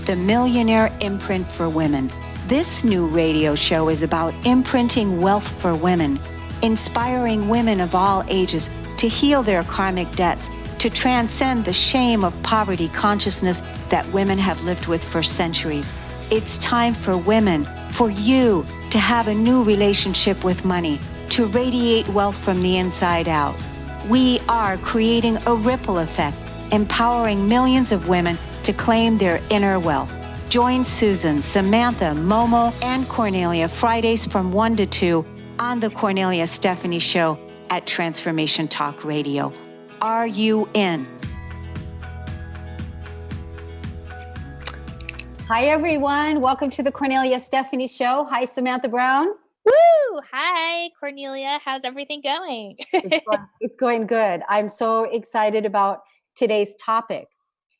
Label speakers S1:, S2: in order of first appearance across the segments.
S1: the Millionaire Imprint for Women. This new radio show is about imprinting wealth for women, inspiring women of all ages to heal their karmic debts, to transcend the shame of poverty consciousness that women have lived with for centuries. It's time for women, for you, to have a new relationship with money, to radiate wealth from the inside out. We are creating a ripple effect, empowering millions of women to claim their inner wealth. Join Susan, Samantha, Momo, and Kornelia Fridays from 1 to 2 on the Kornelia Stephanie Show at Transformation Talk Radio. Are you in?
S2: Hi, everyone. Welcome to the Kornelia Stephanie Show. Hi, Samantha Brown.
S3: Woo! Hi, Kornelia. How's everything going?
S2: It's going good. I'm so excited about today's topic.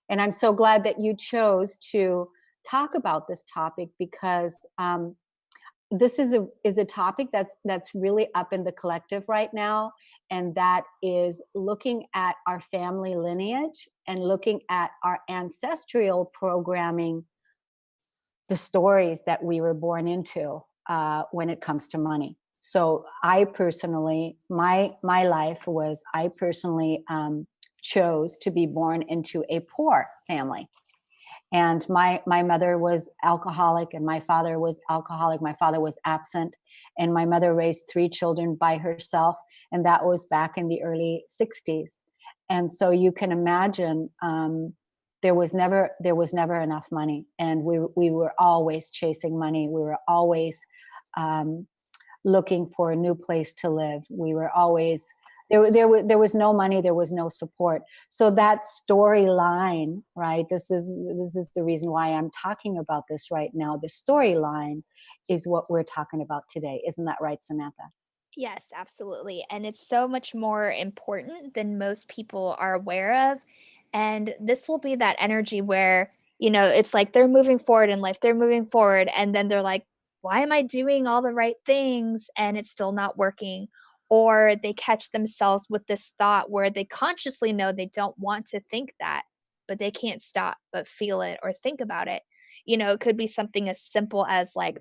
S2: And I'm so glad that you chose to talk about this topic because this is a topic that's really up in the collective right now. And that is looking at our family lineage and looking at our ancestral programming, the stories that we were born into when it comes to money. So I personally, my life was, I personally chose to be born into a poor family. And my mother was alcoholic and my father was alcoholic. My father was absent and my mother raised 3 children by herself. And that was back in the early 60s. And so you can imagine there was never enough money. And we were always chasing money. We were always looking for a new place to live. We were always, there was no money, there was no support. So that storyline, right? This is the reason why I'm talking about this right now. The storyline is what we're talking about today. Isn't that right, Samantha?
S3: Yes, absolutely. And it's so much more important than most people are aware of. And this will be that energy where, it's like they're moving forward in life, they're moving forward. And then they're like, why am I doing all the right things and it's still not working? Or they catch themselves with this thought where they consciously know they don't want to think that, but they can't stop but feel it or think about it. It could be something as simple as like,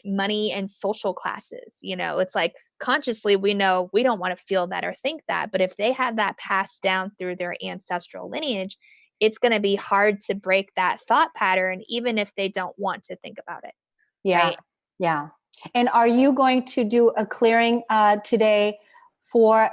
S3: money and social classes. It's like consciously we know we don't want to feel that or think that. But if they have that passed down through their ancestral lineage, it's going to be hard to break that thought pattern, even if they don't want to think about it.
S2: Yeah.
S3: Right?
S2: Yeah. And are you going to do a clearing today for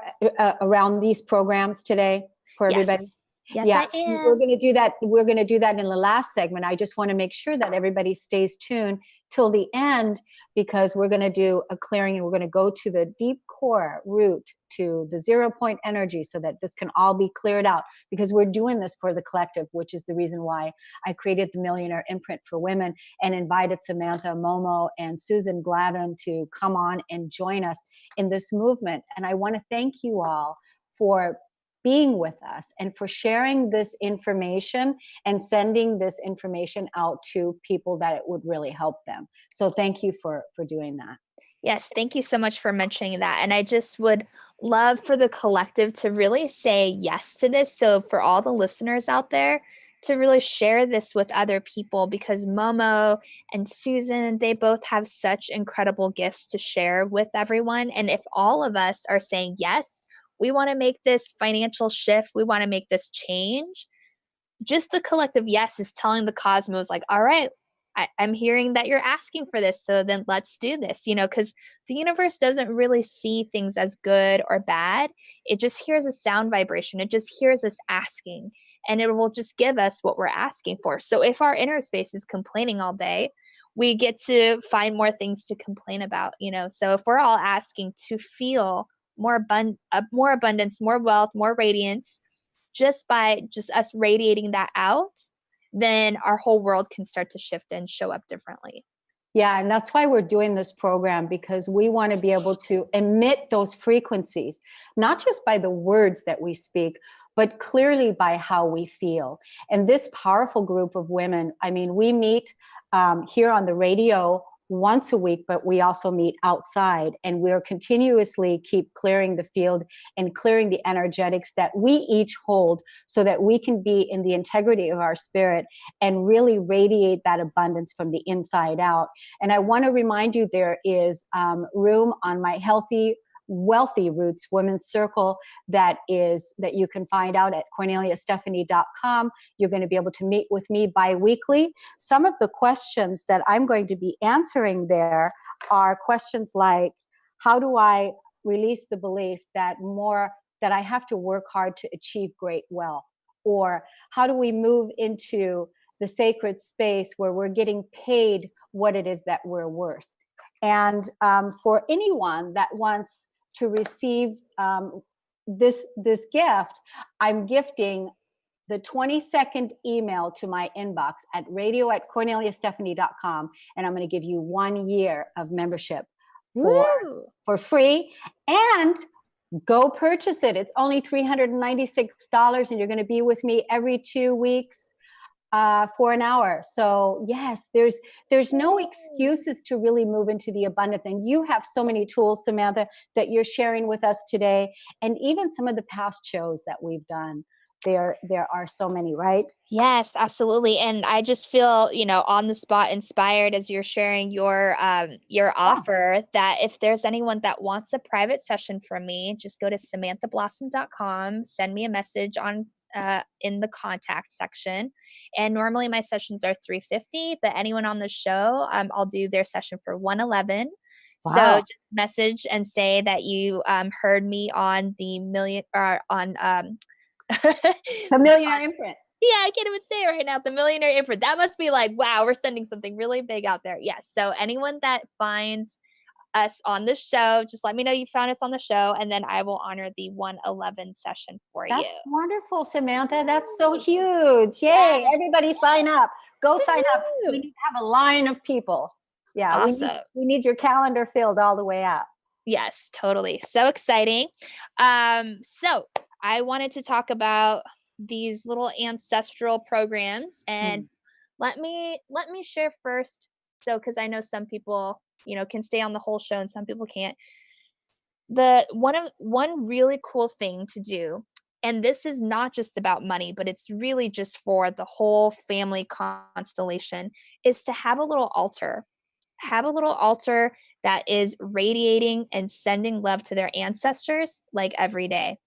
S2: around these programs today for everybody?
S3: Yes,
S2: Yeah,
S3: I am.
S2: we're going to do that. We're going to do that in the last segment. I just want to make sure that everybody stays tuned till the end because we're going to do a clearing and we're going to go to the deep core root to the 0 point energy so that this can all be cleared out because we're doing this for the collective, which is the reason why I created the Millionaire Imprint for Women and invited Samantha, Momo, and Susan Glavin to come on and join us in this movement. And I want to thank you all for being with us and for sharing this information and sending this information out to people that it would really help them. So thank you for doing that.
S3: Yes, thank you so much for mentioning that. And I just would love for the collective to really say yes to this. So for all the listeners out there, to really share this with other people because Momo and Susan, they both have such incredible gifts to share with everyone. And if all of us are saying yes, we want to make this financial shift, we want to make this change, just the collective yes is telling the cosmos like, all right, I'm hearing that you're asking for this. So then let's do this, because the universe doesn't really see things as good or bad. It just hears a sound vibration. It just hears us asking and it will just give us what we're asking for. So if our inner space is complaining all day, we get to find more things to complain about, So if we're all asking to feel more abundance, more wealth, more radiance, just by just us radiating that out, then our whole world can start to shift and show up differently.
S2: Yeah, and that's why we're doing this program because we want to be able to emit those frequencies, not just by the words that we speak, but clearly by how we feel. And this powerful group of women, I mean, we meet here on the radio once a week, but we also meet outside, and we're continuously keep clearing the field and clearing the energetics that we each hold, so that we can be in the integrity of our spirit and really radiate that abundance from the inside out. And I want to remind you, there is room on my Healthy Wealthy Roots Women's Circle that you can find out at KorneliaStephanie.com. You're going to be able to meet with me bi-weekly. Some of the questions that I'm going to be answering there are questions like, how do I release the belief that I have to work hard to achieve great wealth? Or how do we move into the sacred space where we're getting paid what it is that we're worth? And for anyone that wants to receive this gift, I'm gifting the 20-second email to my inbox at radio@KorneliaStephanie.com, and I'm going to give you 1 year of membership for free. And go purchase it. It's only $396, and you're going to be with me every 2 weeks for an hour. So yes, there's no excuses to really move into the abundance. And you have so many tools, Samantha, that you're sharing with us today, and even some of the past shows that we've done. There are so many, right?
S3: Yes, absolutely. And I just feel, on the spot inspired as you're sharing your offer, that if there's anyone that wants a private session from me, just go to SamanthaBlossom.com, send me a message on in the contact section. And normally my sessions are $350, but anyone on the show, I'll do their session for $111.
S2: Wow.
S3: So just message and say that you heard me on the
S2: The Millionaire Imprint.
S3: Yeah, I can't even say it right now. The Millionaire Imprint. That must be like, wow, we're sending something really big out there. Yes. So anyone that finds us on the show, just let me know you found us on the show, and then I will honor the 111 session for you.
S2: That's wonderful, Samantha. That's so huge. Yay.
S3: Yes.
S2: Everybody sign up. Go sign up. We need to have a line of people. Yeah.
S3: Awesome.
S2: We need your calendar filled all the way up.
S3: Yes, totally. So exciting. So I wanted to talk about these little ancestral programs, and let me share first. So, cause I know some people, can stay on the whole show and some people can't. One really cool thing to do, and this is not just about money, but it's really just for the whole family constellation, is to have a little altar. Have a little altar that is radiating and sending love to their ancestors like every day.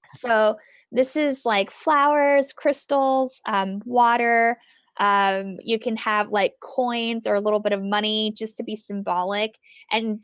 S3: So this is like flowers, crystals, water. You can have like coins or a little bit of money just to be symbolic, and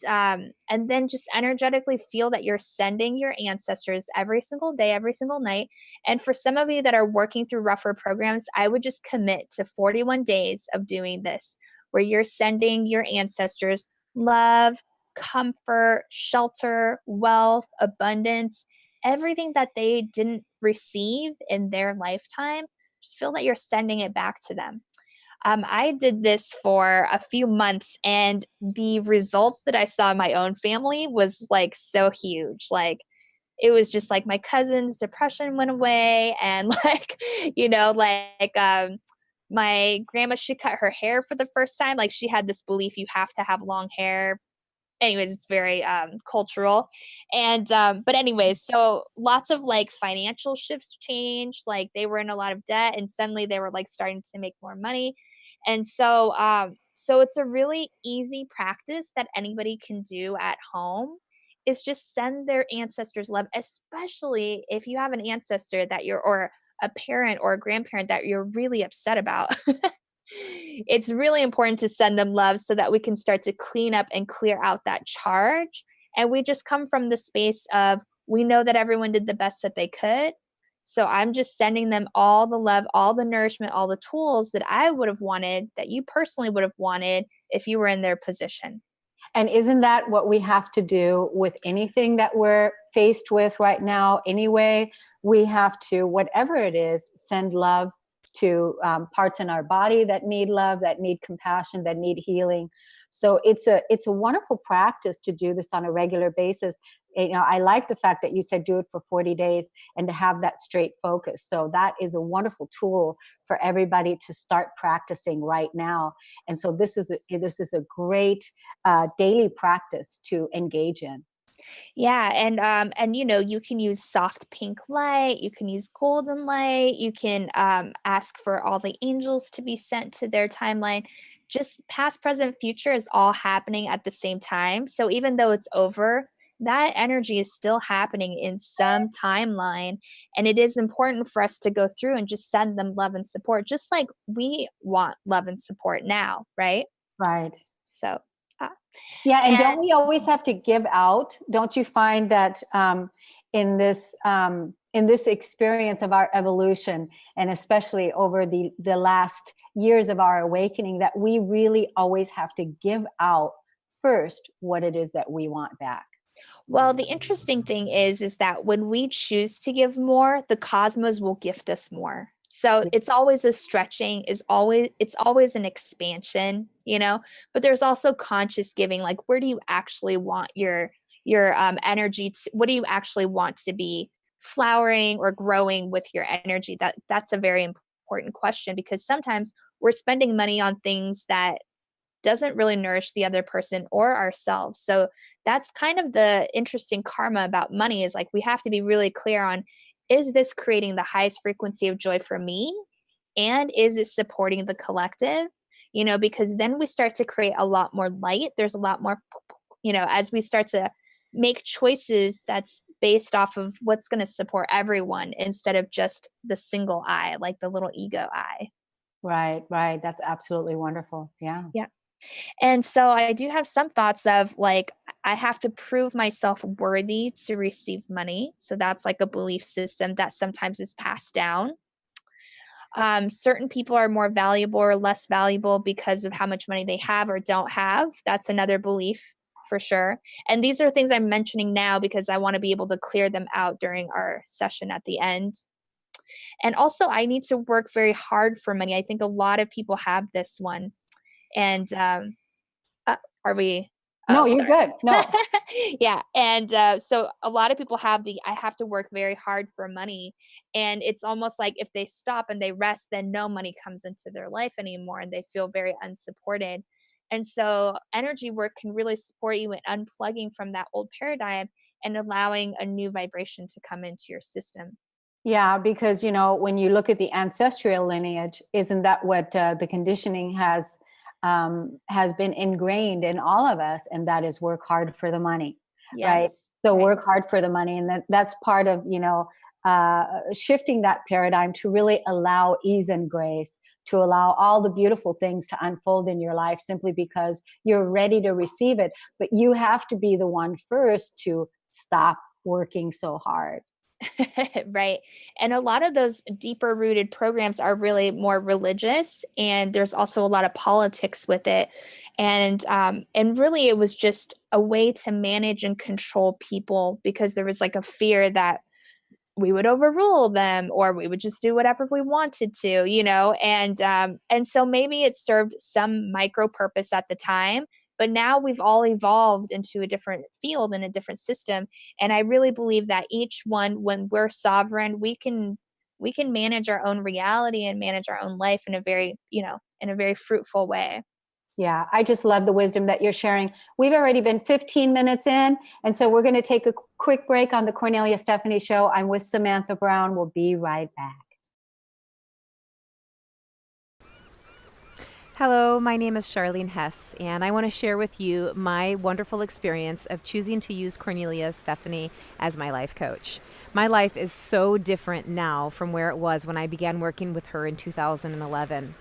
S3: then just energetically feel that you're sending your ancestors every single day, every single night. And for some of you that are working through rougher programs, I would just commit to 41 days of doing this, where you're sending your ancestors love, comfort, shelter, wealth, abundance, everything that they didn't receive in their lifetime. Just feel that you're sending it back to them. I did this for a few months, and the results that I saw in my own family was like so huge. Like, it was just like my cousin's depression went away, and my grandma, she cut her hair for the first time. Like, she had this belief you have to have long hair. Anyways, it's very cultural. And but anyways, so lots of like financial shifts changed. Like, they were in a lot of debt, and suddenly they were like starting to make more money. And so it's a really easy practice that anybody can do at home, is just send their ancestors love, especially if you have an ancestor that or a parent or a grandparent that you're really upset about. It's really important to send them love so that we can start to clean up and clear out that charge. And we just come from the space of, we know that everyone did the best that they could. So I'm just sending them all the love, all the nourishment, all the tools that I would have wanted, that you personally would have wanted if you were in their position.
S2: And isn't that what we have to do with anything that we're faced with right now? Anyway, we have to, whatever it is, send love to parts in our body that need love, that need compassion, that need healing. So it's a wonderful practice to do this on a regular basis. I like the fact that you said do it for 40 days and to have that straight focus. So that is a wonderful tool for everybody to start practicing right now. And so this is a great daily practice to engage in.
S3: Yeah, and you can use soft pink light, you can use golden light, you can ask for all the angels to be sent to their timeline. Just past, present, future is all happening at the same time. So even though it's over, that energy is still happening in some timeline, and it is important for us to go through and just send them love and support, just like we want love and support now, right?
S2: Right.
S3: So
S2: yeah, and don't we always have to give out? Don't you find that in this experience of our evolution, and especially over the last years of our awakening, that we really always have to give out first what it is that we want back?
S3: Well, the interesting thing is that when we choose to give more, the cosmos will gift us more. So it's always a stretching, it's always an expansion, but there's also conscious giving. Like, where do you actually want your energy to, what do you actually want to be flowering or growing with your energy? That's a very important question, because sometimes we're spending money on things that doesn't really nourish the other person or ourselves. So that's kind of the interesting karma about money, is like we have to be really clear on, is this creating the highest frequency of joy for me? And is it supporting the collective? Because then we start to create a lot more light. There's a lot more, as we start to make choices that's based off of what's going to support everyone instead of just the single I, like the little ego I.
S2: Right. That's absolutely wonderful. Yeah.
S3: Yeah. And so I do have some thoughts of, like, I have to prove myself worthy to receive money. So that's like a belief system that sometimes is passed down. Certain people are more valuable or less valuable because of how much money they have or don't have. That's another belief for sure. And these are things I'm mentioning now because I want to be able to clear them out during our session at the end. And also, I need to work very hard for money. I think a lot of people have this one. And are we?
S2: No, you're good. No.
S3: Yeah. And so a lot of people have I have to work very hard for money. And it's almost like if they stop and they rest, then no money comes into their life anymore, and they feel very unsupported. And so energy work can really support you in unplugging from that old paradigm and allowing a new vibration to come into your system.
S2: Yeah, because, when you look at the ancestral lineage, isn't that what the conditioning has been ingrained in all of us? And that is work hard for the money, right? So work hard for the money. And that's part of, shifting that paradigm to really allow ease and grace, to allow all the beautiful things to unfold in your life simply because you're ready to receive it. But you have to be the one first to stop working so hard.
S3: Right. And a lot of those deeper rooted programs are really more religious, and there's also a lot of politics with it. And really it was just a way to manage and control people, because there was like a fear that we would overrule them or we would just do whatever we wanted to, and so maybe it served some micro purpose at the time. But now we've all evolved into a different field and a different system. And I really believe that each one, when we're sovereign, we can manage our own reality and manage our own life in a very fruitful way.
S2: Yeah, I just love the wisdom that you're sharing. We've already been 15 minutes in, and so we're going to take a quick break on the Kornelia Stephanie Show. I'm with Samantha Brown. We'll be right back.
S4: Hello, my name is Charlene Hess, and I want to share with you my wonderful experience of choosing to use Kornelia Stephanie as my life coach. My life is so different now from where it was when I began working with her in 2011.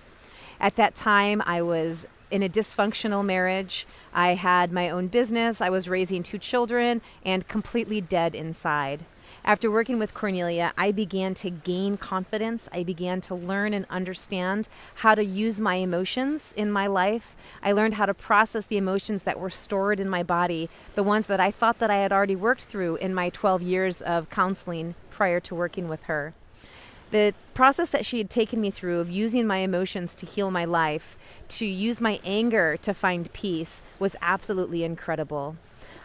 S4: At that time, I was in a dysfunctional marriage. I had my own business, I was raising 2 children, and completely dead inside. After working with Kornelia, I began to gain confidence. I began to learn and understand how to use my emotions in my life. I learned how to process the emotions that were stored in my body, the ones that I thought that I had already worked through in my 12 years of counseling prior to working with her. The process that she had taken me through of using my emotions to heal my life, to use my anger to find peace, was absolutely incredible.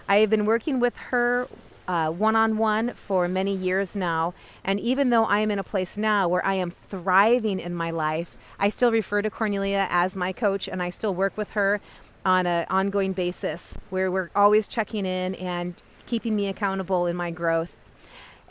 S4: I have been working with her one-on-one for many years now, and even though I am in a place now where I am thriving in my life, I still refer to Kornelia as my coach, and I still work with her on an ongoing basis where we're always checking in and keeping me accountable in my growth.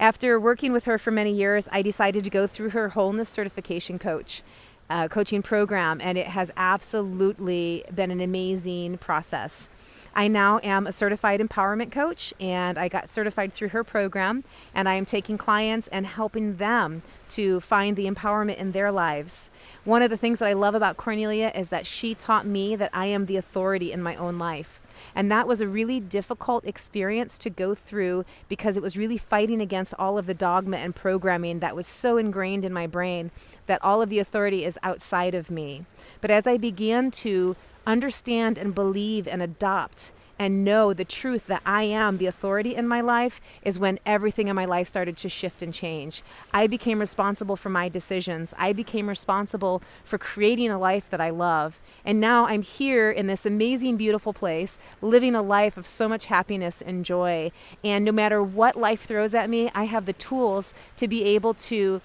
S4: After working with her for many years, I decided to go through her wholeness certification coaching program, and it has absolutely been an amazing process. I now am a certified empowerment coach, and I got certified through her program, and I am taking clients and helping them to find the empowerment in their lives. One of the things that I love about Kornelia is that she taught me that I am the authority in my own life. And that was a really difficult experience to go through because it was really fighting against all of the dogma and programming that was so ingrained in my brain that all of the authority is outside of me. But as I began to understand and believe and adopt and know the truth that I am the authority in my life, is when everything in my life started to shift and change. I became responsible for my decisions. I became responsible for creating a life that I love. And now I'm here in this amazing, beautiful place, living a life of so much happiness and joy. And no matter what life throws at me, I have the tools to be able to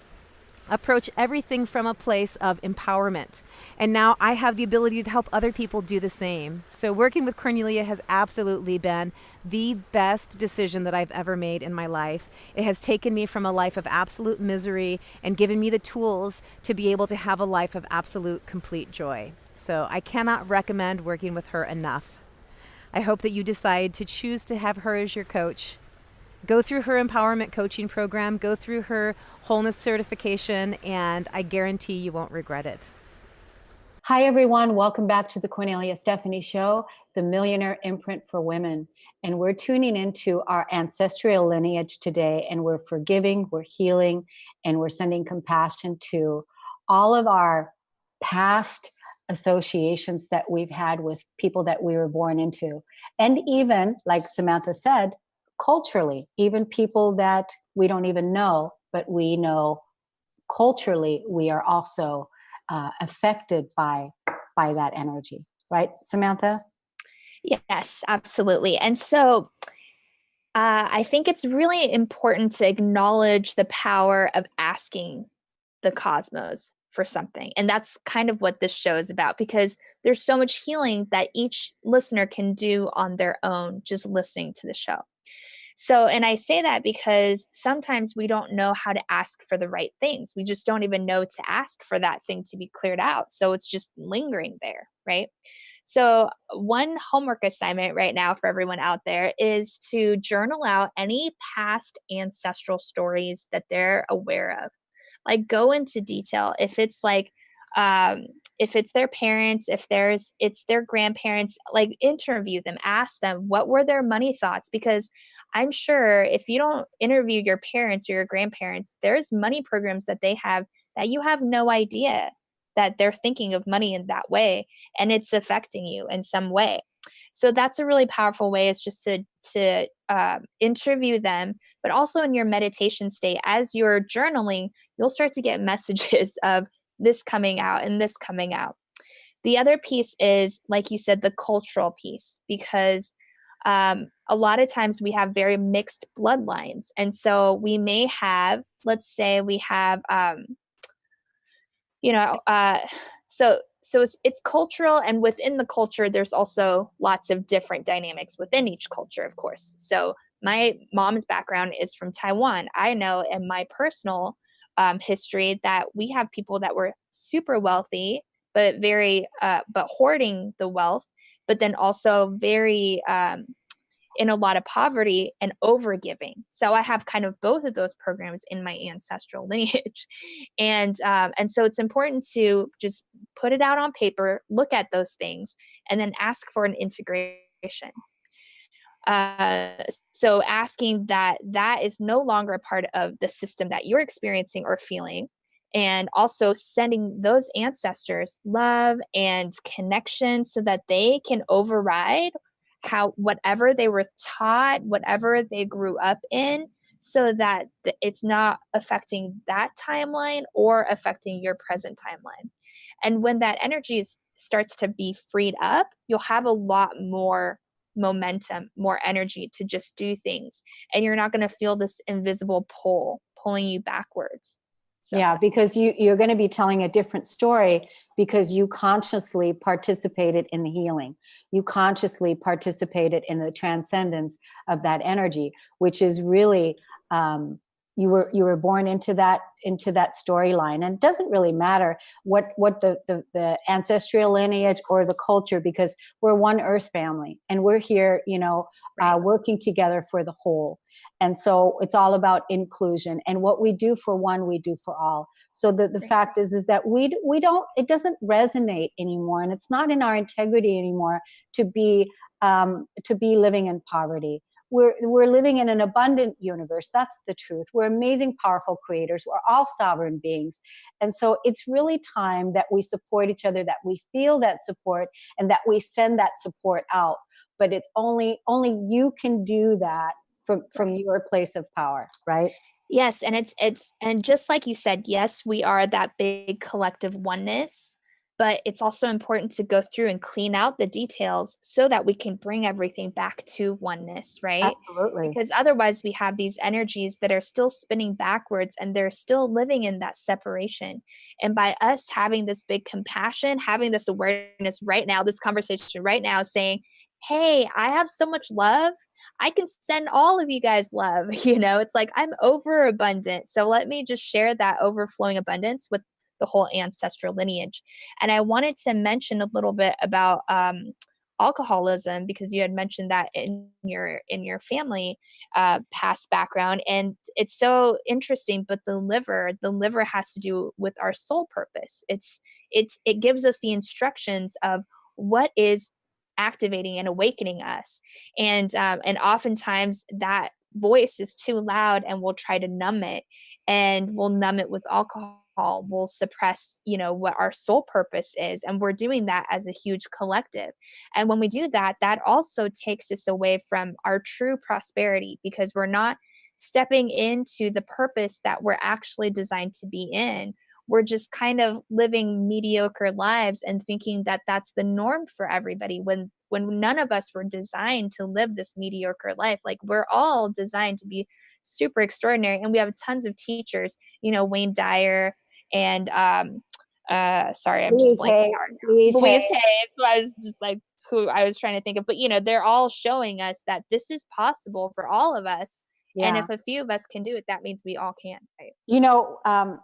S4: approach everything from a place of empowerment. And now I have the ability to help other people do the same. So working with Kornelia has absolutely been the best decision that I've ever made in my life. It has taken me from a life of absolute misery and given me the tools to be able to have a life of absolute, complete joy. So I cannot recommend working with her enough. I hope that you decide to choose to have her as your coach. Go through her empowerment coaching program, go through her wholeness certification, and I guarantee you won't regret it.
S2: Hi, everyone. Welcome back to the Kornelia Stephanie Show, the Millionaire Imprint for Women. And we're tuning into our ancestral lineage today, and we're forgiving, we're healing, and we're sending compassion to all of our past associations that we've had with people that we were born into. And even, like Samantha said, culturally, even people that we don't even know, but we know culturally we are also affected by that energy, right, Samantha?
S3: Yes, absolutely. And so I think it's really important to acknowledge the power of asking the cosmos for something. And that's kind of what this show is about, because there's so much healing that each listener can do on their own, just listening to the show. So, and I say that because sometimes we don't know how to ask for the right things. We just don't even know to ask for that thing to be cleared out. So it's just lingering there, right? So one homework assignment right now for everyone out there is to journal out any past ancestral stories that they're aware of. Like, go into detail. If it's like, if it's their parents, it's their grandparents, like, interview them, ask them, what were their money thoughts? Because I'm sure if you don't interview your parents or your grandparents, there's money programs that they have that you have no idea that they're thinking of money in that way, and it's affecting you in some way. So that's a really powerful way, is just to interview them, but also in your meditation state, as you're journaling, you'll start to get messages of this coming out and this coming out. The other piece is, like you said, the cultural piece, because a lot of times we have very mixed bloodlines. And so we may have, let's say we have, so it's cultural, and within the culture, there's also lots of different dynamics within each culture, of course. So my mom's background is from Taiwan. I know in my personal history that we have people that were super wealthy, but but hoarding the wealth, but then also very in a lot of poverty and overgiving. So I have kind of both of those programs in my ancestral lineage. And so it's important to just put it out on paper, look at those things, and then ask for an integration. So asking that is no longer a part of the system that you're experiencing or feeling, and also sending those ancestors love and connection so that they can override whatever they were taught, whatever they grew up in, so that it's not affecting that timeline or affecting your present timeline. And when that energy starts to be freed up, you'll have a lot more momentum, more energy to just do things. And you're not going to feel this invisible pull pulling you backwards. So.
S2: Yeah, because you're going to be telling a different story because you consciously participated in the healing. You consciously participated in the transcendence of that energy, which is really you were born into that storyline. And it doesn't really matter what the ancestral lineage or the culture, because we're one earth family and we're here, working together for the whole. And so it's all about inclusion, and what we do for one, we do for all. So the fact is that we don't, it doesn't resonate anymore, and it's not in our integrity anymore to be living in poverty. We're living in an abundant universe. That's the truth. We're amazing, powerful creators. We're all sovereign beings. And so it's really time that we support each other, that we feel that support, and that we send that support out. But it's only you can do that from your place of power, right?
S3: Yes, and and just like you said, yes, we are that big collective oneness, but it's also important to go through and clean out the details so that we can bring everything back to oneness, right?
S2: Absolutely.
S3: Because otherwise we have these energies that are still spinning backwards and they're still living in that separation. And by us having this big compassion, having this awareness right now, this conversation right now, saying, hey, I have so much love, I can send all of you guys love. It's like I'm overabundant. So let me just share that overflowing abundance with the whole ancestral lineage. And I wanted to mention a little bit about alcoholism, because you had mentioned that in your family past background, and it's so interesting. But the liver has to do with our soul purpose. It gives us the instructions of what is activating and awakening us, and oftentimes that voice is too loud and we'll try to numb it, and we'll numb it with alcohol. We'll suppress what our soul purpose is, and we're doing that as a huge collective. And when we do that, that also takes us away from our true prosperity, because we're not stepping into the purpose that we're actually designed to be in. We're just kind of living mediocre lives and thinking that that's the norm for everybody, when none of us were designed to live this mediocre life. Like, we're all designed to be super extraordinary. And we have tons of teachers, Wayne Dyer and sorry, I'm just blanking out. Louise Hay. So I was just like, who I was trying to think of, but they're all showing us that this is possible for all of us. Yeah. And if a few of us can do it, that means we all can, right?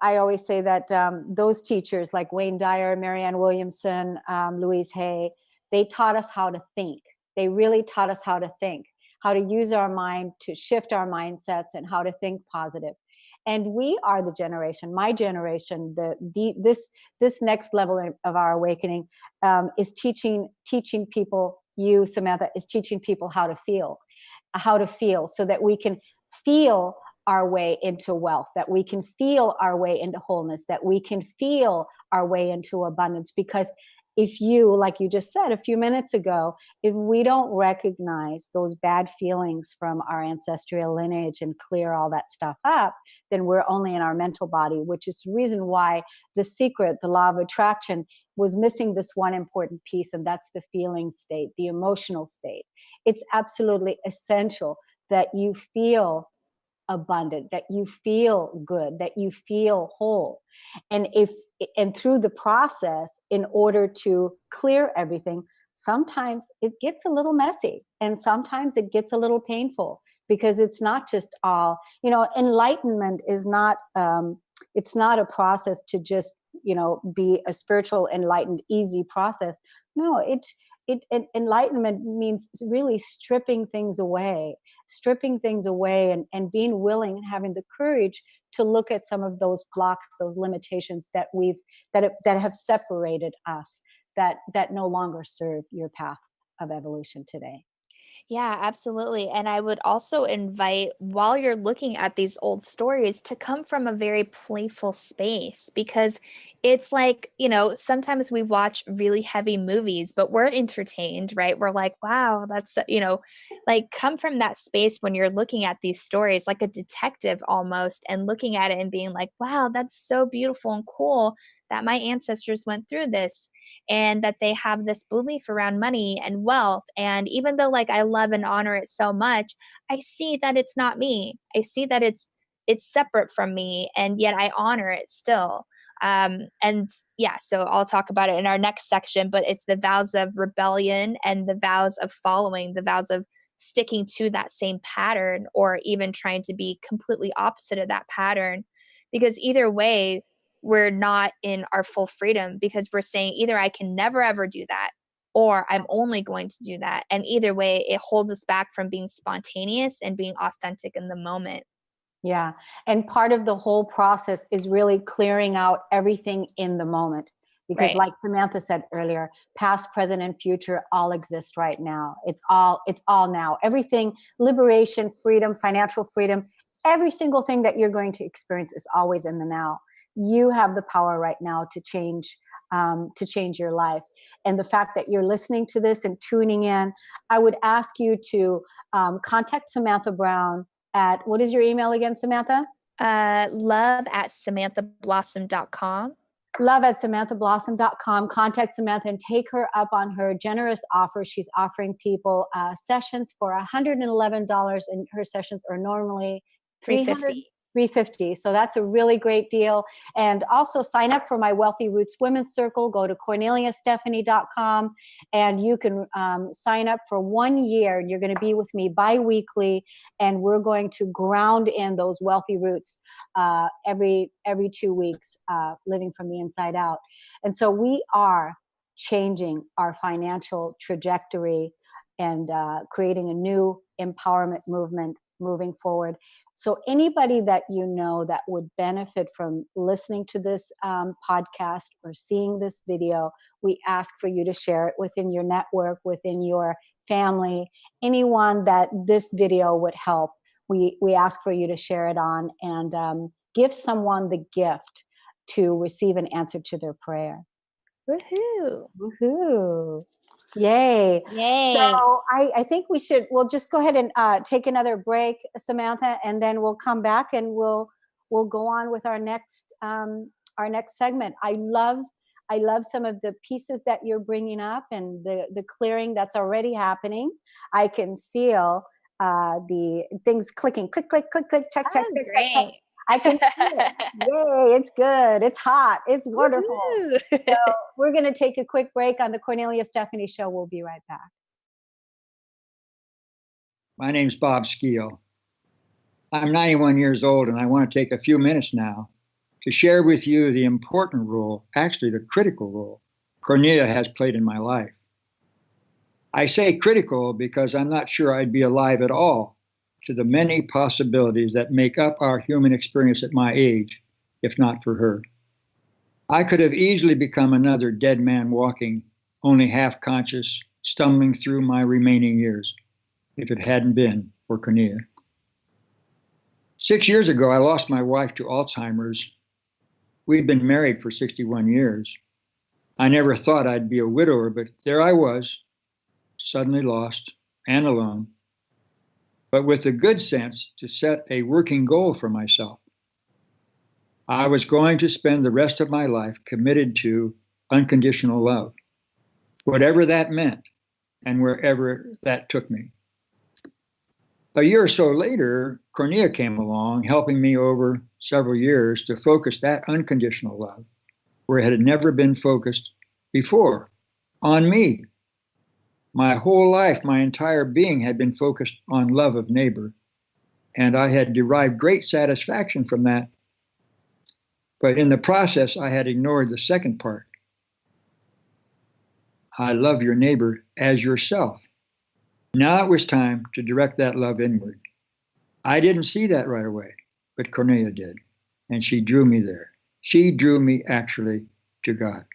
S2: I always say that those teachers like Wayne Dyer, Marianne Williamson, Louise Hay, they taught us how to think. They really taught us how to think, how to use our mind to shift our mindsets, and how to think positive. And we are the generation, my generation, this next level of our awakening is teaching people, you, Samantha, is teaching people how to feel so that we can feel our way into wealth, that we can feel our way into wholeness, that we can feel our way into abundance. Because if you, like you just said a few minutes ago, if we don't recognize those bad feelings from our ancestral lineage and clear all that stuff up, then we're only in our mental body, which is the reason why The Secret, the law of attraction, was missing this one important piece, and that's the feeling state, the emotional state. It's absolutely essential that you feel abundant, that you feel good, that you feel whole. And through the process, in order to clear everything, sometimes it gets a little messy, and sometimes it gets a little painful, because it's not just all, enlightenment is not, it's not a process to just, be a spiritual, enlightened, easy process. No, enlightenment means really stripping things away and being willing and having the courage to look at some of those blocks, those limitations that have separated us, that no longer serve your path of evolution today.
S3: Yeah, absolutely. And I would also invite, while you're looking at these old stories, to come from a very playful space because it's like, sometimes we watch really heavy movies, but we're entertained, right? We're like, wow, like come from that space when you're looking at these stories like a detective almost and looking at it and being like, wow, that's so beautiful and cool that my ancestors went through this and that they have this belief around money and wealth. And even though like I love and honor it so much, I see that it's not me. I see that it's separate from me, and yet I honor it still. And yeah, so I'll talk about it in our next section, but it's the vows of rebellion and the vows of following, the vows of sticking to that same pattern or even trying to be completely opposite of that pattern. Because either way, we're not in our full freedom because we're saying either I can never ever do that or I'm only going to do that. And either way, it holds us back from being spontaneous and being authentic in the moment.
S2: Yeah. And part of the whole process is really clearing out everything in the moment. Because
S3: Right.
S2: like Samantha said earlier, past, present, and future all exist right now. It's all now. Everything, liberation, freedom, financial freedom, every single thing that you're going to experience is always in the now. You have the power right now to change your life. And the fact that you're listening to this and tuning in, I would ask you to contact Samantha Brown at, what is your email again, Samantha?
S3: Love@samanthablossom.com.
S2: Love@samanthablossom.com. Contact Samantha and take her up on her generous offer. She's offering people sessions for $111, and her sessions are normally $350. So that's a really great deal. And also sign up for my Wealthy Roots Women's Circle. Go to KorneliaStephanie.com and you can sign up for 1 year. And you're going to be with me bi-weekly, and we're going to ground in those wealthy roots every 2 weeks, living from the inside out. And so we are changing our financial trajectory and creating a new empowerment movement moving forward. So anybody that you know that would benefit from listening to this podcast or seeing this video, we ask for you to share it within your network, within your family, anyone that this video would help. We ask for you to share it on and give someone the gift to receive an answer to their prayer.
S3: Woohoo.
S2: Woohoo. Yay.
S3: Yay.
S2: So I think we'll just go ahead and take another break, Samantha, and then we'll come back and we'll go on with our next segment. I love some of the pieces that you're bringing up and the clearing that's already happening. I can feel the things clicking, click, click, click, click, check, check, check, check, check. I can see it. Yay, it's good. It's hot. It's wonderful. So we're going to take a quick break on the Kornelia Stephanie Show. We'll be right back.
S5: My name's Bob Skeel. I'm 91 years old, and I want to take a few minutes now to share with you the important role, actually the critical role, Kornelia has played in my life. I say critical because I'm not sure I'd be alive at all to the many possibilities that make up our human experience at my age, if not for her. I could have easily become another dead man walking, only half conscious, stumbling through my remaining years, if it hadn't been for Kornelia. 6 years ago, I lost my wife to Alzheimer's. We'd been married for 61 years. I never thought I'd be a widower, but there I was, suddenly lost and alone, but with the good sense to set a working goal for myself. I was going to spend the rest of my life committed to unconditional love, whatever that meant and wherever that took me. A year or so later, Kornelia came along, helping me over several years to focus that unconditional love where it had never been focused before, on me. My whole life, my entire being had been focused on love of neighbor, and I had derived great satisfaction from that. But in the process, I had ignored the second part. I love your neighbor as yourself. Now it was time to direct that love inward. I didn't see that right away, but Kornelia did, and she drew me there. She drew me actually to God.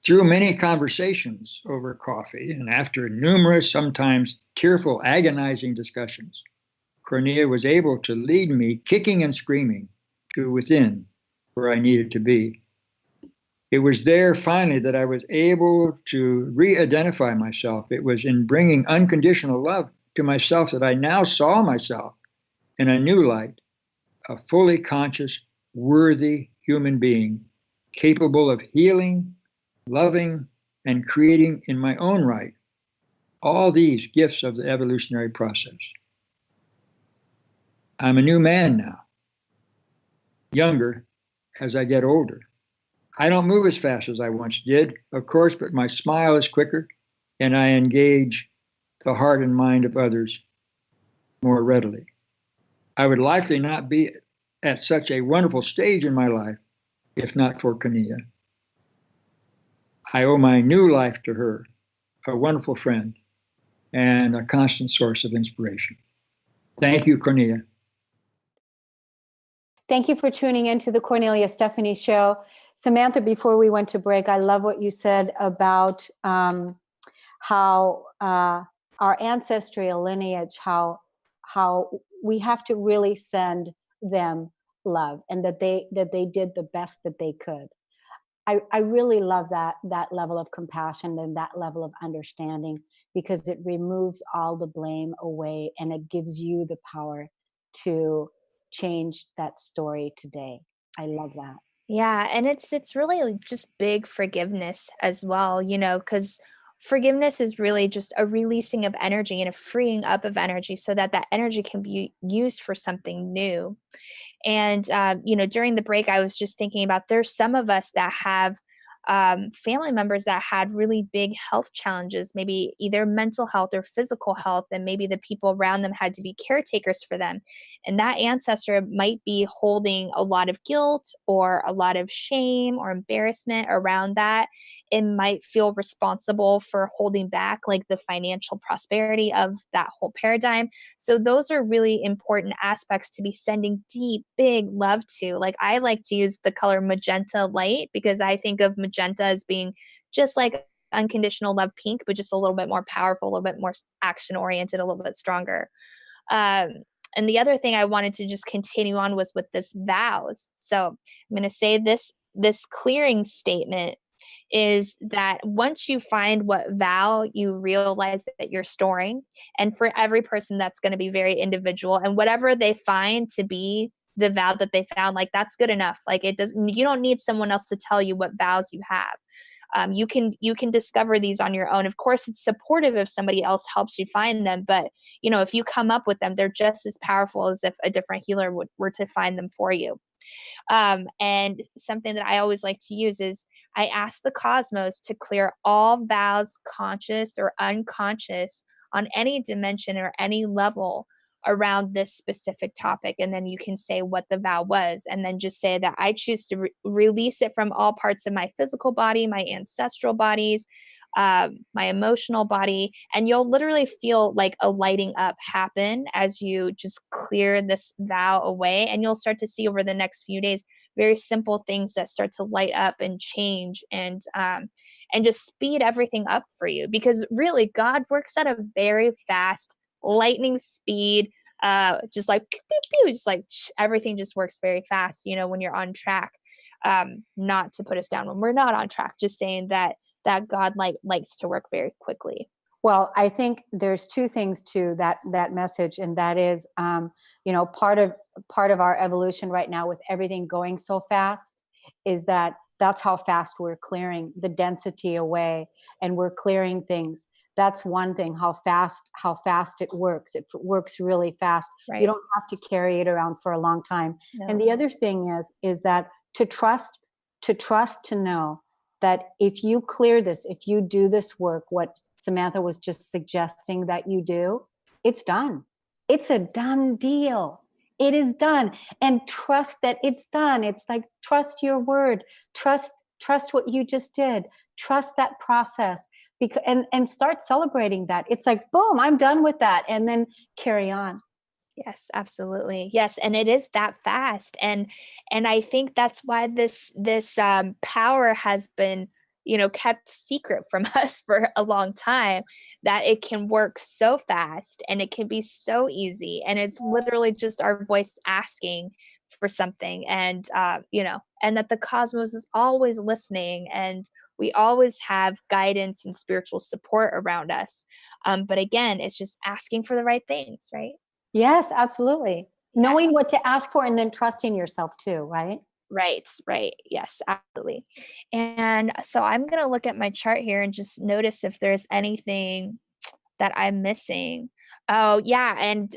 S5: Through many conversations over coffee and after numerous, sometimes tearful, agonizing discussions, Kornelia was able to lead me, kicking and screaming, to within where I needed to be. It was there finally that I was able to re-identify myself. It was in bringing unconditional love to myself that I now saw myself in a new light, a fully conscious, worthy human being, capable of healing, loving, and creating in my own right. All these gifts of the evolutionary process. I'm a new man now, younger as I get older. I don't move as fast as I once did, of course, but my smile is quicker and I engage the heart and mind of others more readily. I would likely not be at such a wonderful stage in my life if not for Kornelia. I owe my new life to her, a wonderful friend and a constant source of inspiration. Thank you, Kornelia.
S2: Thank you for tuning into the Kornelia Stephanie Show. Samantha, before we went to break, I love what you said about how our ancestral lineage, how we have to really send them love, and that they did the best that they could. I really love that level of compassion and that level of understanding, because it removes all the blame away and it gives you the power to change that story today. I love that.
S3: Yeah, and it's really just big forgiveness as well, because forgiveness is really just a releasing of energy and a freeing up of energy so that that energy can be used for something new. And, during the break, I was just thinking about there's some of us that have family members that had really big health challenges, maybe either mental health or physical health, and maybe the people around them had to be caretakers for them. And that ancestor might be holding a lot of guilt or a lot of shame or embarrassment around that. It might feel responsible for holding back like the financial prosperity of that whole paradigm. So those are really important aspects to be sending deep, big love to. Like I like to use the color magenta light because I think of magenta as being just like unconditional love pink, but just a little bit more powerful, a little bit more action oriented, a little bit stronger. And the other thing I wanted to just continue on was with this vows. So I'm going to say this clearing statement is that once you find what vow you realize that you're storing, and for every person that's going to be very individual, and whatever they find to be the vow that they found, like that's good enough. Like you don't need someone else to tell you what vows you have. You can discover these on your own. Of course, it's supportive if somebody else helps you find them, but if you come up with them, they're just as powerful as if a different healer were to find them for you. And something that I always like to use is I ask the cosmos to clear all vows, conscious or unconscious, on any dimension or any level around this specific topic. And then you can say what the vow was, and then just say that I choose to release it from all parts of my physical body, my ancestral bodies, my emotional body. And you'll literally feel like a lighting up happen as you just clear this vow away. And you'll start to see over the next few days very simple things that start to light up and change and just speed everything up for you. Because really, God works at a very fast lightning speed, just like pew, pew, pew, just like everything just works very fast, when you're on track. Not to put us down when we're not on track, just saying that God likes to work very quickly.
S2: Well, I think there's two things to that message, and that is, part of our evolution right now with everything going so fast is that's how fast we're clearing the density away, and we're clearing things. That's one thing, how fast it works. It works really fast. Right. You don't have to carry it around for a long time. No. And the other thing is that to trust to know that if you clear this, if you do this work, what Samantha was just suggesting that you do, it's done. It's a done deal. It is done. And trust that it's done. It's like, trust your word. Trust what you just did. Trust that process. And start celebrating that. It's like, boom, I'm done with that. And then carry on.
S3: Yes, absolutely. Yes. And it is that fast. And I think that's why this power has been kept secret from us for a long time, that it can work so fast and it can be so easy. And it's literally just our voice asking for something. And, and that the cosmos is always listening, and we always have guidance and spiritual support around us. But again, it's just asking for the right things, right?
S2: Yes, absolutely. Knowing
S3: Yes.
S2: what to ask for and then trusting yourself too, right?
S3: Right. Yes, absolutely. And so I'm going to look at my chart here and just notice if there's anything that I'm missing. Oh, yeah. And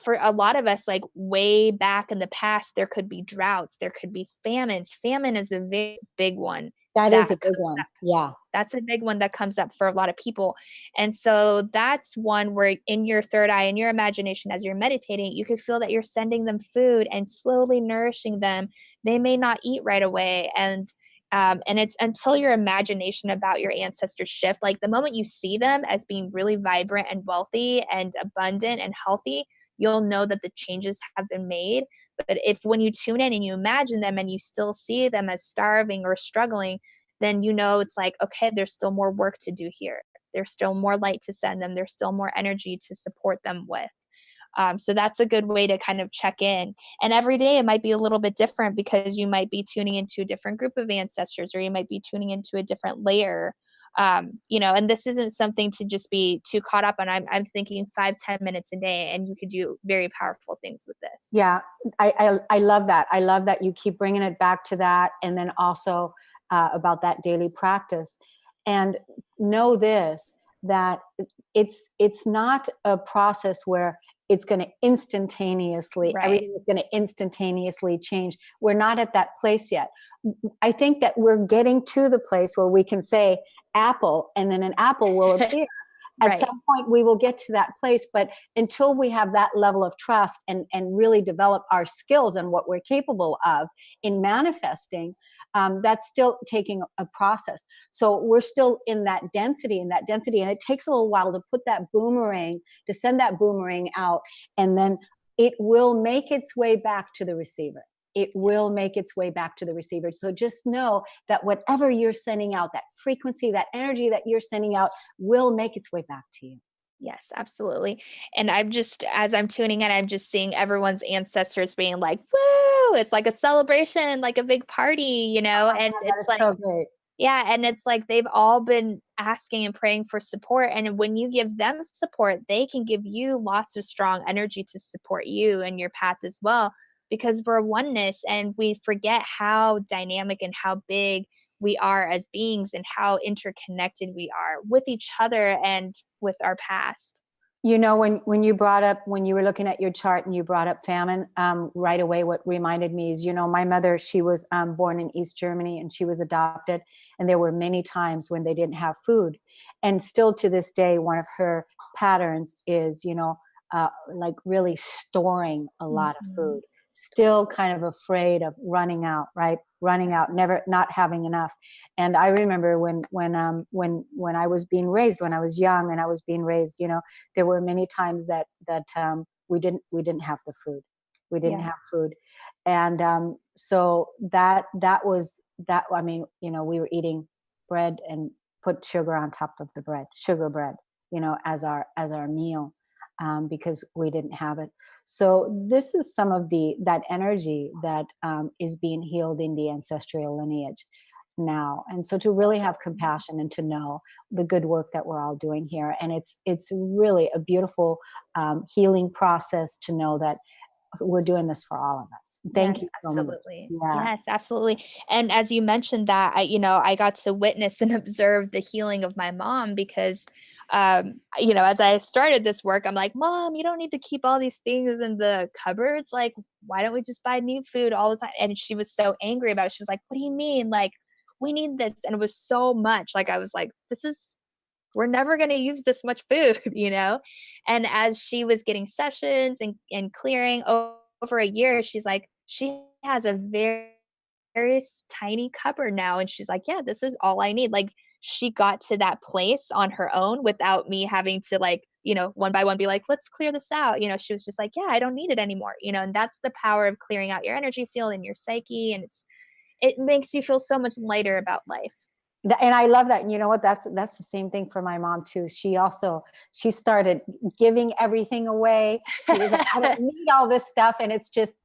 S3: for a lot of us, like way back in the past, there could be droughts, there could be famines. Famine is a big, big one.
S2: That is a
S3: That
S2: big one. Yeah.
S3: That's a big one that comes up for a lot of people. And so that's one where in your third eye, in your imagination, as you're meditating, you could feel that you're sending them food and slowly nourishing them. They may not eat right away. And it's until your imagination about your ancestors shift, like the moment you see them as being really vibrant and wealthy and abundant and healthy, you'll know that the changes have been made. But if when you tune in and you imagine them and you still see them as starving or struggling, then it's like, okay, there's still more work to do here. There's still more light to send them. There's still more energy to support them with. So that's a good way to kind of check in. And every day it might be a little bit different, because you might be tuning into a different group of ancestors, or you might be tuning into a different layer. And this isn't something to just be too caught up on. I'm thinking 5-10 minutes a day, and you could do very powerful things with this.
S2: Yeah, I love that. I love that you keep bringing it back to that, and then also about that daily practice. And know this, that it's not a process where it's going to instantaneously,
S3: Right.
S2: everything is going to instantaneously change. We're not at that place yet. I think that we're getting to the place where we can say apple, and then an apple will appear. At
S3: Right.
S2: some point we will get to that place, but until we have that level of trust and really develop our skills and what we're capable of in manifesting, that's still taking a process. So we're still in that density, and it takes a little while to put that boomerang, to send that boomerang out, and then it will make its way back to the receiver. It will make its way back to the receiver. So just know that whatever you're sending out, that frequency, that energy that you're sending out, will make its way back to you.
S3: Yes, absolutely. And as I'm tuning in, I'm just seeing everyone's ancestors being like, woo, it's like a celebration, like a big party, and
S2: That
S3: it's
S2: is
S3: like,
S2: so great.
S3: yeah, and it's like they've all been asking and praying for support. And when you give them support, they can give you lots of strong energy to support you and your path as well, because we're oneness, and we forget how dynamic and how big we are as beings, and how interconnected we are with each other and with our past.
S2: When you brought up, when you were looking at your chart and you brought up famine, right away, what reminded me is, my mother, she was born in East Germany, and she was adopted. And there were many times when they didn't have food. And still to this day, one of her patterns is, like really storing a lot of food, still kind of afraid of running out, right? Running out, never not having enough. And I remember when I was being raised, when I was young and I was being raised, there were many times that we didn't have the food. We didn't have food. And so that was that. I mean, we were eating bread and put sugar on top of the bread, sugar bread, as our meal, because we didn't have it. So this is some of that energy that is being healed in the ancestral lineage now. And so to really have compassion and to know the good work that we're all doing here. And it's really a beautiful healing process to know that we're doing this for all of us. Thank you so
S3: absolutely.
S2: much. Yeah.
S3: Yes, absolutely. And as you mentioned that, I got to witness and observe the healing of my mom, because, as I started this work, I'm like, Mom, you don't need to keep all these things in the cupboards. Like, why don't we just buy new food all the time? And she was so angry about it. She was like, what do you mean? Like, we need this. And it was so much. Like, I was like, we're never going to use this much food, And as she was getting sessions and clearing over a year, she's like, she has a very, very tiny cupboard now. And she's like, yeah, this is all I need. Like, she got to that place on her own without me having to, like, one by one be like, let's clear this out. She was just like, yeah, I don't need it anymore. And that's the power of clearing out your energy field and your psyche. And it makes you feel so much lighter about life.
S2: And I love that. And you know what? That's the same thing for my mom too. She started giving everything away. She was like, I don't need all this stuff. And it's just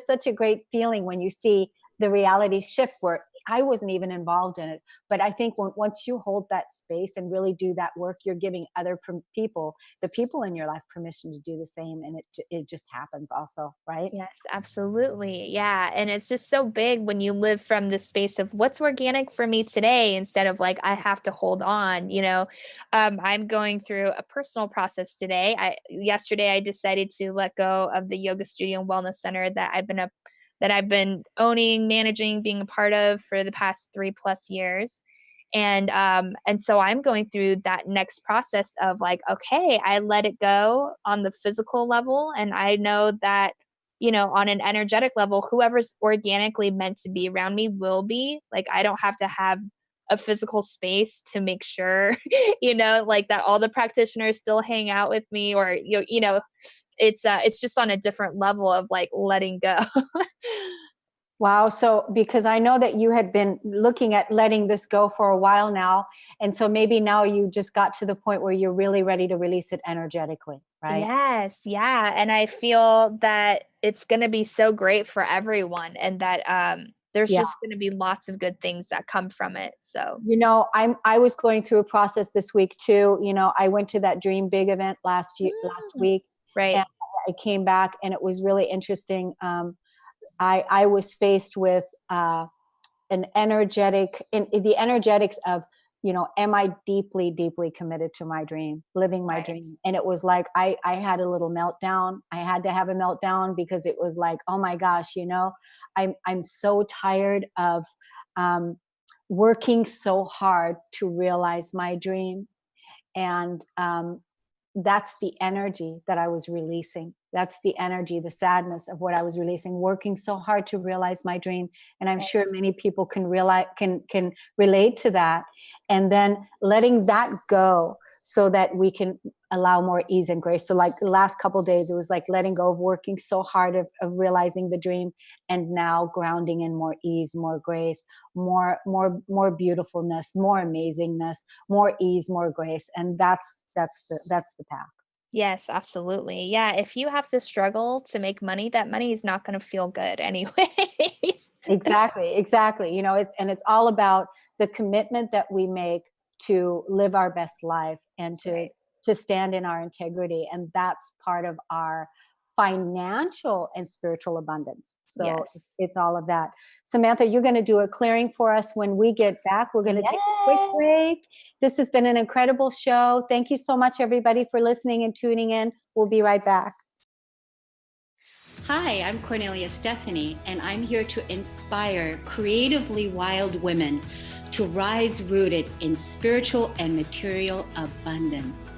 S2: such a great feeling when you see the reality shift where I wasn't even involved in it. But I think once you hold that space and really do that work, you're giving other people, the people in your life, permission to do the same. And it just happens also, right?
S3: Yes, absolutely. Yeah. And it's just so big when you live from the space of what's organic for me today instead of like, I have to hold on, I'm going through a personal process today. Yesterday I decided to let go of the yoga studio and wellness center that I've been owning, managing, being a part of for the past 3+ years. And so I'm going through that next process of like, okay, I let it go on the physical level. And I know that, on an energetic level, whoever's organically meant to be around me will be. Like, I don't have to have a physical space to make sure, like that all the practitioners still hang out with me, or, it's just on a different level of like letting go.
S2: Wow. So, because I know that you had been looking at letting this go for a while now. And so maybe now you just got to the point where you're really ready to release it energetically, right?
S3: Yes, yeah, and I feel that it's gonna be so great for everyone, and that, there's
S2: Yeah.
S3: just gonna be lots of good things that come from it, so
S2: I was going through a process this week too. I went to that Dream Big event last week,
S3: right.
S2: and I came back and it was really interesting. I was faced with the energetics of, am I deeply, deeply committed to my dream, living my
S3: Right.
S2: dream? And it was like, I had a little meltdown. I had to have a meltdown because it was like, oh my gosh, I'm so tired of working so hard to realize my dream. And that's the energy that I was releasing. That's the energy, the sadness of what I was releasing, working so hard to realize my dream. And I'm sure many people can relate to that. And then letting that go so that we can allow more ease and grace. So like the last couple of days, it was like letting go of working so hard of realizing the dream, and now grounding in more ease, more grace, more beautifulness, more amazingness, more ease, more grace. And that's the path.
S3: Yes, absolutely. Yeah, if you have to struggle to make money, that money is not gonna feel good anyways.
S2: Exactly. It's all about the commitment that we make to live our best life and
S3: Right.
S2: to stand in our integrity. And that's part of our financial and spiritual abundance. So
S3: Yes.
S2: it's all of that. Samantha, you're going to do a clearing for us when we get back. We're going to take a quick
S3: Yes.
S2: break. This has been an incredible show. Thank you so much, everybody, for listening and tuning in. We'll be right back.
S1: Hi, I'm Kornelia Stephanie, and I'm here to inspire creatively wild women to rise rooted in spiritual and material abundance.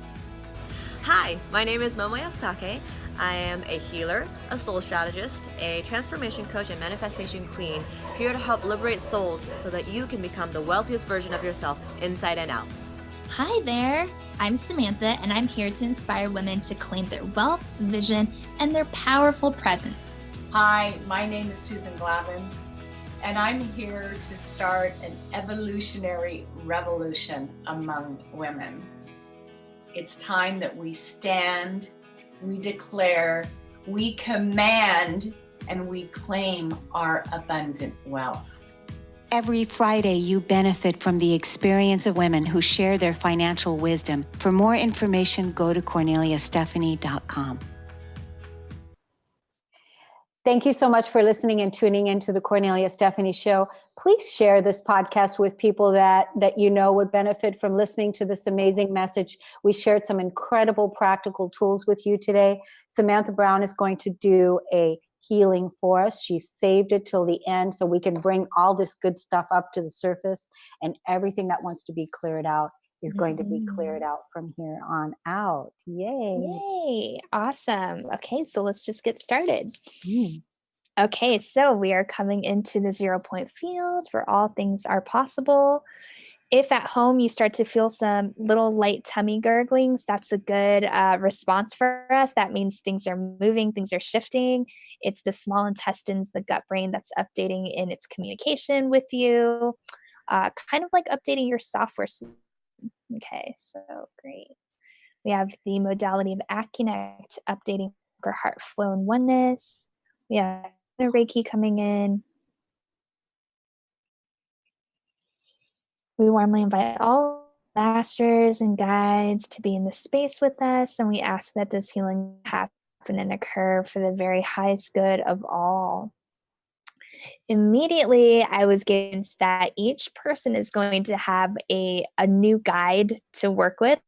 S6: Hi, my name is Momo Yasutake. I am a healer, a soul strategist, a transformation coach, and manifestation queen, here to help liberate souls so that you can become the wealthiest version of yourself inside and out.
S7: Hi there, I'm Samantha, and I'm here to inspire women to claim their wealth, vision, and their powerful presence.
S8: Hi, my name is Susan Glavin, and I'm here to start an evolutionary revolution among women. It's time that we stand, we declare, we command, and we claim our abundant wealth.
S1: Every Friday, you benefit from the experience of women who share their financial wisdom. For more information, go to KorneliaStephanie.com.
S2: Thank you so much for listening and tuning into the Kornelia Stephanie Show. Please share this podcast with people that you know would benefit from listening to this amazing message. We shared some incredible practical tools with you today. Samantha Brown is going to do a healing for us. She saved it till the end so we can bring all this good stuff up to the surface, and everything that wants to be cleared out is going to be cleared out from here on out. Yay.
S3: Yay. Awesome. Okay, so let's just get started. Okay, so we are coming into the 0-point field where all things are possible. If at home you start to feel some little light tummy gurglings, that's a good response for us. That means things are moving, things are shifting. It's the small intestines, the gut brain that's updating in its communication with you. kind of like updating your software system. Okay, so great. We have the modality of Acunet, updating our heart flow and oneness. We have the Reiki coming in. We warmly invite all masters and guides to be in the space with us, and we ask that this healing happen and occur for the very highest good of all. Immediately, I was given that each person is going to have a new guide to work with,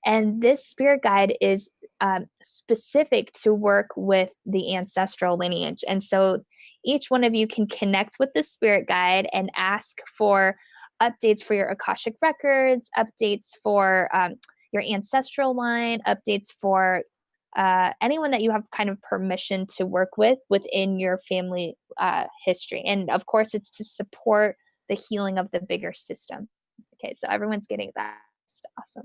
S3: and this spirit guide is specific to work with the ancestral lineage. And so each one of you can connect with the spirit guide and ask for updates for your Akashic records, updates for your ancestral line, updates for anyone that you have kind of permission to work with within your family history. And of course, it's to support the healing of the bigger system. Okay, so everyone's getting that. Awesome.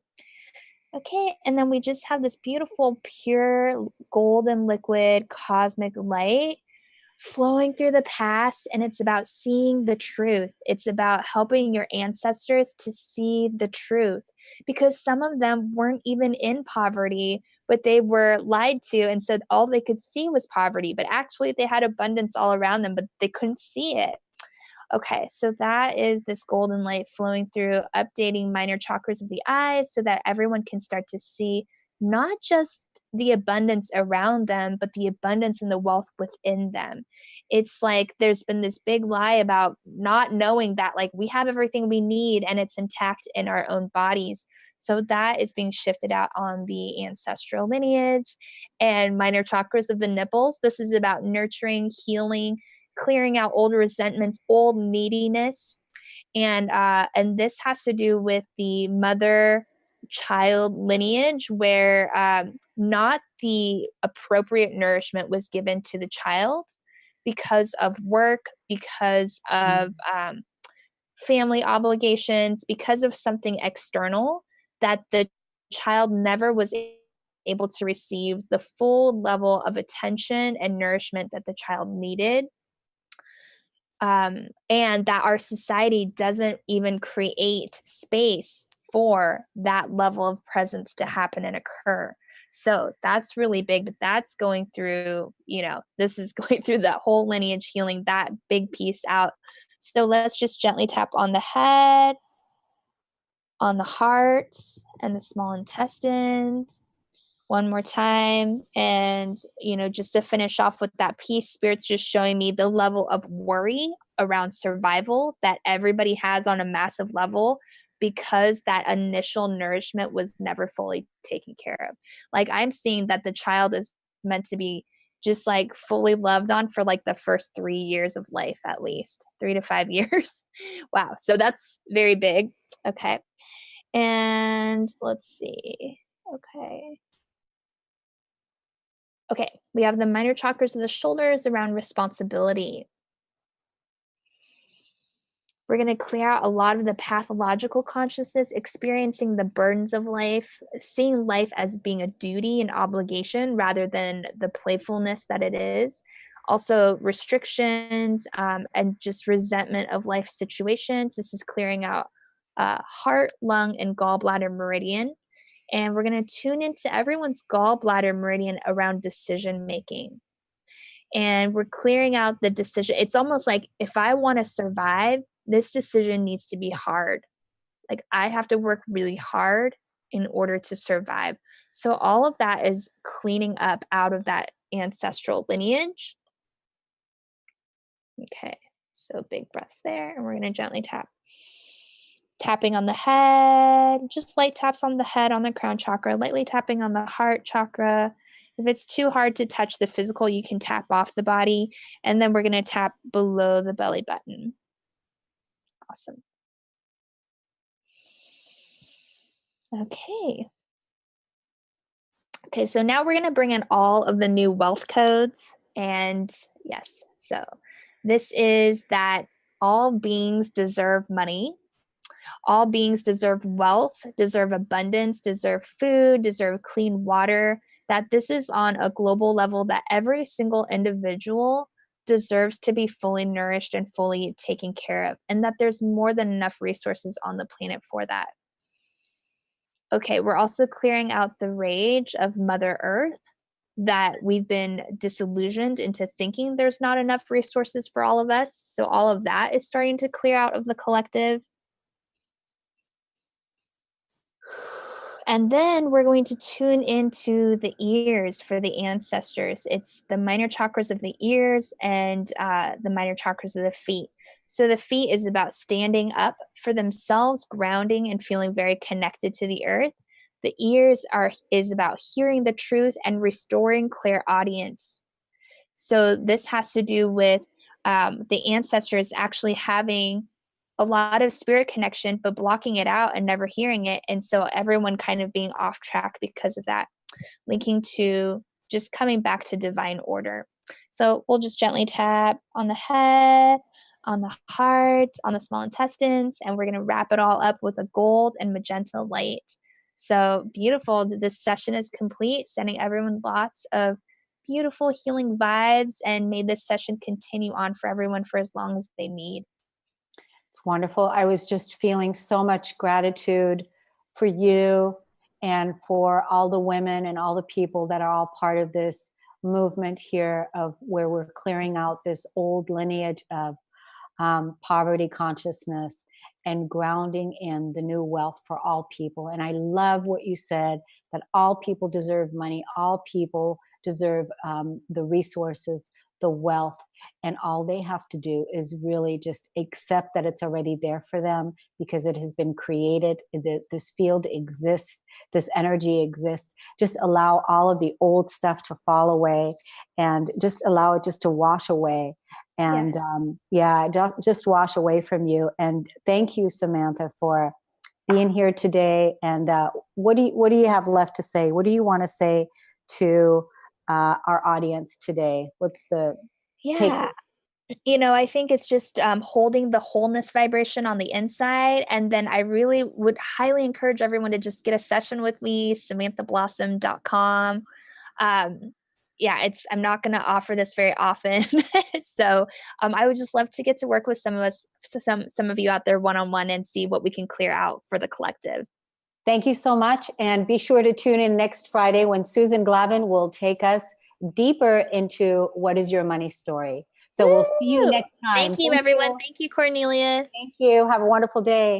S3: Okay, and then we just have this beautiful, pure, golden liquid cosmic light flowing through the past, and it's about seeing the truth. It's about helping your ancestors to see the truth, because some of them weren't even in poverty, but they were lied to, and so all they could see was poverty, but actually they had abundance all around them, but they couldn't see it. Okay, so that is this golden light flowing through, updating minor chakras of the eyes so that everyone can start to see not just the abundance around them, but the abundance and the wealth within them. It's like there's been this big lie about not knowing that, like, we have everything we need and it's intact in our own bodies. So that is being shifted out on the ancestral lineage and minor chakras of the nipples. This is about nurturing, healing, clearing out old resentments, old neediness. And this has to do with the mother-child lineage where not the appropriate nourishment was given to the child because of work, because of family obligations, because of something external, that the child never was able to receive the full level of attention and nourishment that the child needed. And that our society doesn't even create space for that level of presence to happen and occur. So that's really big, but that's going through, this is going through that whole lineage healing, that big piece out. So let's just gently tap on the head, on the heart, and the small intestines. One more time. And, just to finish off with that piece, Spirit's just showing me the level of worry around survival that everybody has on a massive level because that initial nourishment was never fully taken care of. Like, I'm seeing that the child is meant to be just like fully loved on for like the first 3 years of life, at least 3 to 5 years. Wow. So that's very big. Okay. And let's see. Okay, we have the minor chakras of the shoulders around responsibility. We're going to clear out a lot of the pathological consciousness, experiencing the burdens of life, seeing life as being a duty and obligation rather than the playfulness that it is. Also, restrictions and just resentment of life situations. This is clearing out heart, lung, and gallbladder meridian. And we're going to tune into everyone's gallbladder meridian around decision making. And we're clearing out the decision. It's almost like, if I want to survive, this decision needs to be hard. Like, I have to work really hard in order to survive. So all of that is cleaning up out of that ancestral lineage. Okay, so big breaths there. And we're going to gently tapping on the head, just light taps on the head, on the crown chakra, lightly tapping on the heart chakra. If it's too hard to touch the physical, you can tap off the body. And then we're going to tap below the belly button. Awesome. Okay, so now we're going to bring in all of the new wealth codes. And yes, so this is that all beings deserve money. All beings deserve wealth, deserve abundance, deserve food, deserve clean water, that this is on a global level, that every single individual deserves to be fully nourished and fully taken care of, and that there's more than enough resources on the planet for that. Okay, we're also clearing out the rage of Mother Earth, that we've been disillusioned into thinking there's not enough resources for all of us. So all of that is starting to clear out of the collective. And then we're going to tune into the ears for the ancestors. It's the minor chakras of the ears and the minor chakras of the feet. So the feet is about standing up for themselves, grounding and feeling very connected to the earth. The ears is about hearing the truth and restoring clairaudience. So this has to do with the ancestors actually having a lot of spirit connection, but blocking it out and never hearing it. And so everyone kind of being off track because of that, linking to just coming back to divine order. So we'll just gently tap on the head, on the heart, on the small intestines, and we're going to wrap it all up with a gold and magenta light. So beautiful. This session is complete, sending everyone lots of beautiful healing vibes, and may this session continue on for everyone for as long as they need.
S2: It's wonderful. I was just feeling so much gratitude for you and for all the women and all the people that are all part of this movement here, of where we're clearing out this old lineage of poverty consciousness and grounding in the new wealth for all people. And I love what you said, that all people deserve money, all people deserve the resources, the wealth, and all they have to do is really just accept that it's already there for them, because it has been created. This field exists, this energy exists. Just allow all of the old stuff to fall away, and just allow it just to wash away. And just wash away from you. And thank you, Samantha, for being here today. And what do you have left to say? What do you want to say to our audience today? What's the take?
S3: I think it's just holding the wholeness vibration on the inside. And then I really would highly encourage everyone to just get a session with me, SamanthaBlossom.com. I'm not going to offer this very often. So I would just love to get to work with some of you out there one-on-one and see what we can clear out for the collective.
S2: Thank you so much. And be sure to tune in next Friday when Susan Glavin will take us deeper into what is your money story. So we'll see you next time.
S3: Thank you, everyone. Thank you, Kornelia.
S2: Thank you. Have a wonderful day.